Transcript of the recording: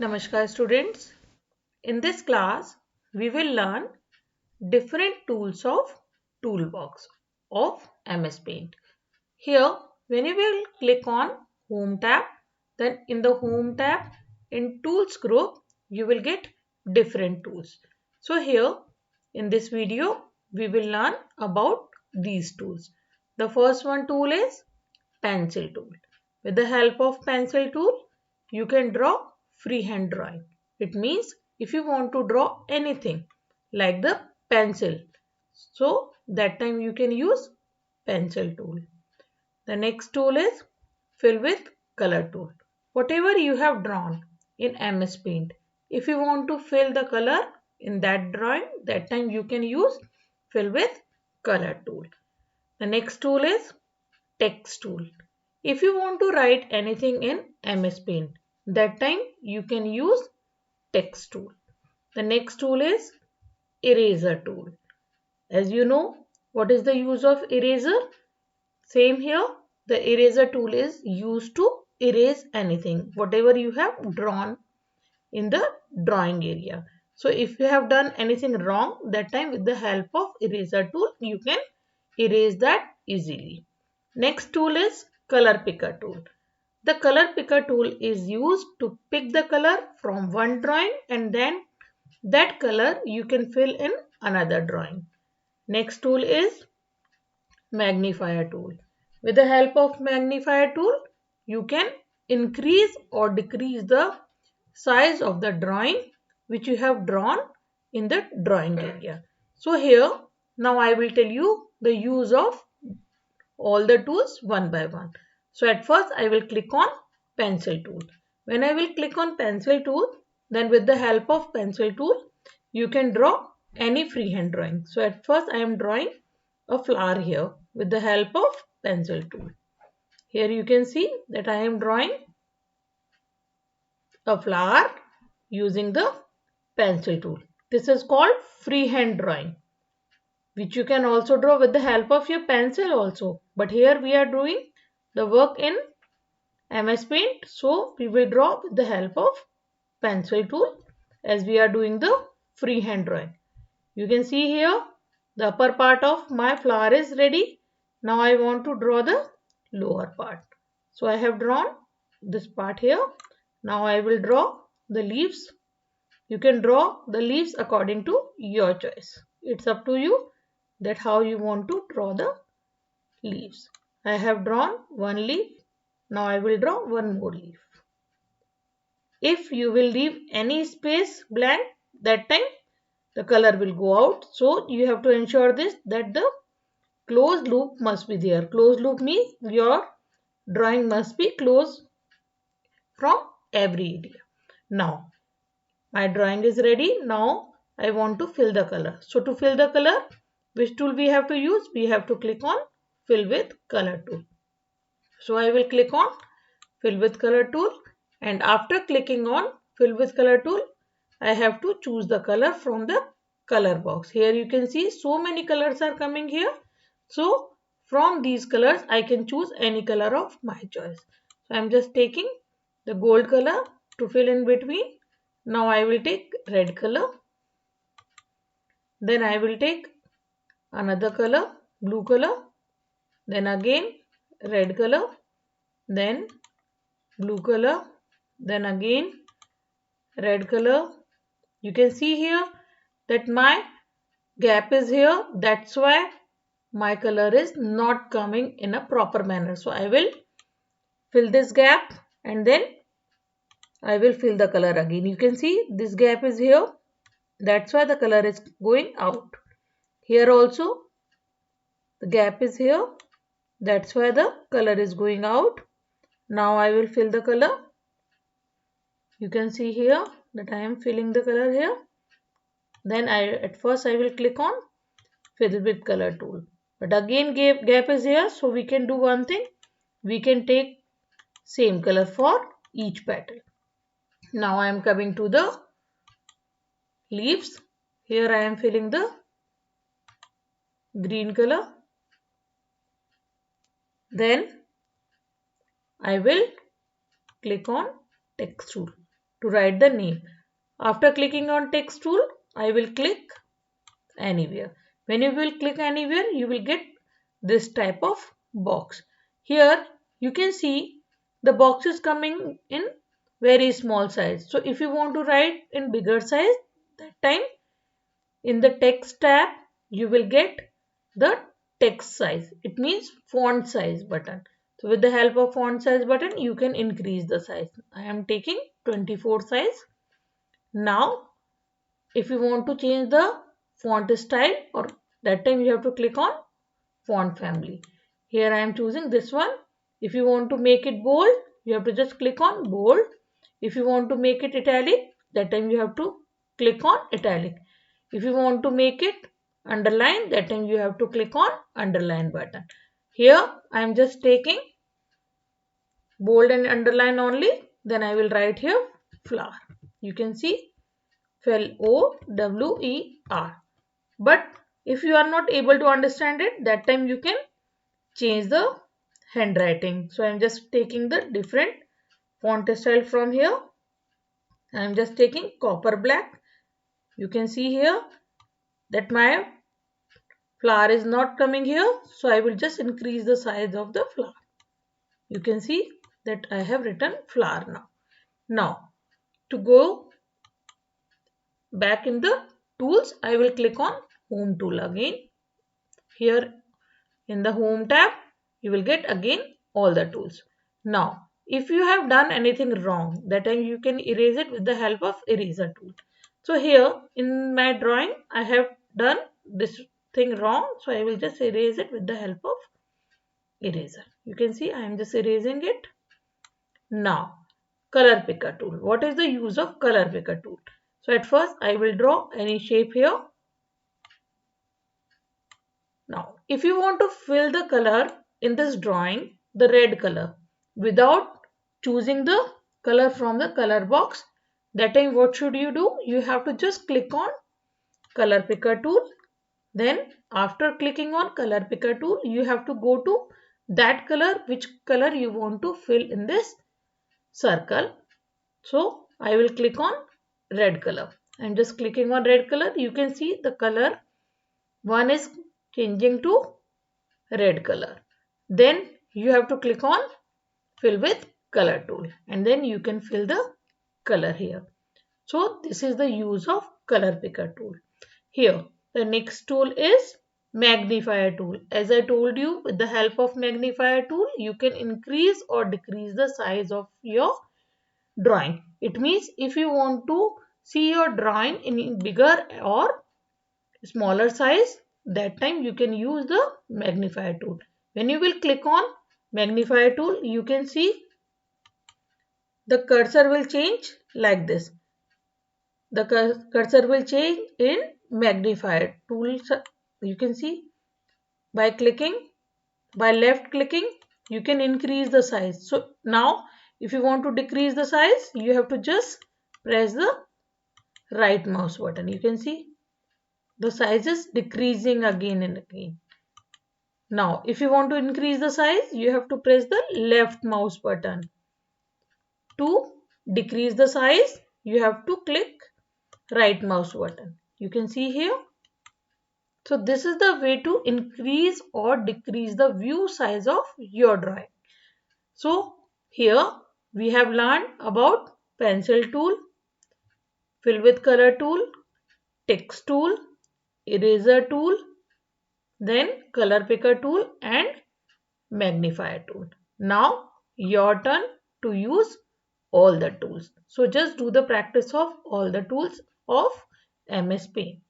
Namaskar students. In this class, we will learn different tools of toolbox of MS Paint. Here, when you will click on Home tab, then in the Home tab, in Tools group, you will get different tools. So here, in this video, we will learn about these tools. The first one tool is Pencil tool. With the help of pencil tool, you can draw freehand drawing. It means if you want to draw anything like the pencil, so that time you can use pencil tool. The next tool is fill with color tool. Whatever you have drawn in MS Paint, if you want to fill the color in that drawing, that time you can use fill with color tool. The next tool is text tool. If you want to write anything in MS Paint, that time you can use text tool. The next tool is eraser tool. As you know, what is the use of eraser? Same here, the eraser tool is used to erase anything, whatever you have drawn in the drawing area. So if you have done anything wrong, that time with the help of eraser tool, you can erase that easily. Next tool is color picker tool. The color picker tool is used to pick the color from one drawing and then that color you can fill in another drawing. Next tool is magnifier tool. With the help of magnifier tool, you can increase or decrease the size of the drawing which you have drawn in the drawing area. So here, now I will tell you the use of all the tools one by one. So at first I will click on pencil tool. When I will click on pencil tool, then with the help of pencil tool, you can draw any freehand drawing. So at first I am drawing a flower here with the help of pencil tool. Here you can see that I am drawing a flower using the pencil tool. This is called freehand drawing, which you can also draw with the help of your pencil also. But here we are doing the work in MS Paint. So we will draw with the help of pencil tool as we are doing the freehand drawing. You can see here the upper part of my flower is ready. Now I want to draw the lower part. So I have drawn this part here. Now I will draw the leaves. You can draw the leaves according to your choice. It's up to you that how you want to draw the leaves. I have drawn one leaf. Now I will draw one more leaf. If you will leave any space blank, that time the color will go out. So you have to ensure this that the closed loop must be there. Closed loop means your drawing must be closed from every area. Now my drawing is ready. Now I want to fill the color. So to fill the color, which tool we have to use? We have to click on fill with color tool. So I will click on fill with color tool, and after clicking on fill with color tool, I have to choose the color from the color box. Here you can see so many colors are coming here. So from these colors I can choose any color of my choice. So I am just taking the gold color to fill in between. Now I will take red color. Then I will take another color, blue color. Then again red color. Then blue color. Then again red color. You can see here that my gap is here. That's why my color is not coming in a proper manner. So I will fill this gap and then I will fill the color again. You can see this gap is here. That's why the color is going out. Here also the gap is here. That's why the color is going out. Now I will fill the color. You can see here that I am filling the color here. Then at first I will click on fill with color tool. But again gap is here. So we can do one thing. We can take same color for each petal. Now I am coming to the leaves. Here I am filling the green color. Then I will click on text tool. to write the name. After clicking on text tool, I will click anywhere. When you will click anywhere, you will get this type of box. Here you can see the box is coming in very small size. So if you want to write in bigger size, that time in the text tab you will get the text size. It means font size button. So with the help of font size button you can increase the size. I am taking 24 size. Now if you want to change the font style, or that time you have to click on font family. Here I am choosing this one. If you want to make it bold, you have to just click on bold. If you want to make it italic, that time you have to click on italic. If you want to make it underline, that time you have to click on underline button. Here I am just taking bold and underline only. Then I will write here flower. You can see flower. But if you are not able to understand it, that time you can change the handwriting. So I am just taking the different font style from here. I am just taking copper black. You can see here that my flower is not coming here. So I will just increase the size of the flower. You can see that I have written flower now. Now to go back in the tools, I will click on home tool again. Here in the home tab, you will get again all the tools. Now, if you have done anything wrong, that time you can erase it with the help of eraser tool. So here in my drawing, I have done this thing wrong. So I will just erase it with the help of eraser. You can see I am just erasing it. Now, color picker tool. What is the use of color picker tool? So at first I will draw any shape here. Now, if you want to fill the color in this drawing, the red color, without choosing the color from the color box, that time what should you do? You have to just click on color picker tool. Then after clicking on color picker tool, you have to go to that color, which color you want to fill in this circle. So I will click on red color. I'm just clicking on red color. You can see the color one is changing to red color. Then you have to click on fill with color tool and then you can fill the color here. So this is the use of color picker tool. Here the next tool is magnifier tool. As I told you, with the help of magnifier tool you can increase or decrease the size of your drawing. It means if you want to see your drawing in bigger or smaller size, that time you can use the magnifier tool. When you will click on magnifier tool, you can see the cursor will change like this. The cursor will change in magnifier tool. You can see by clicking, by left clicking, you can increase the size. So now if you want to decrease the size, you have to just press the right mouse button. You can see the size is decreasing again and again. Now, if you want to increase the size, you have to press the left mouse button. To decrease the size, you have to click right mouse button. You can see here. So this is the way to increase or decrease the view size of your drawing. So here we have learned about pencil tool, fill with color tool, text tool, eraser tool, then color picker tool and magnifier tool. Now your turn to use all the tools. So just do the practice of all the tools of MS Paint.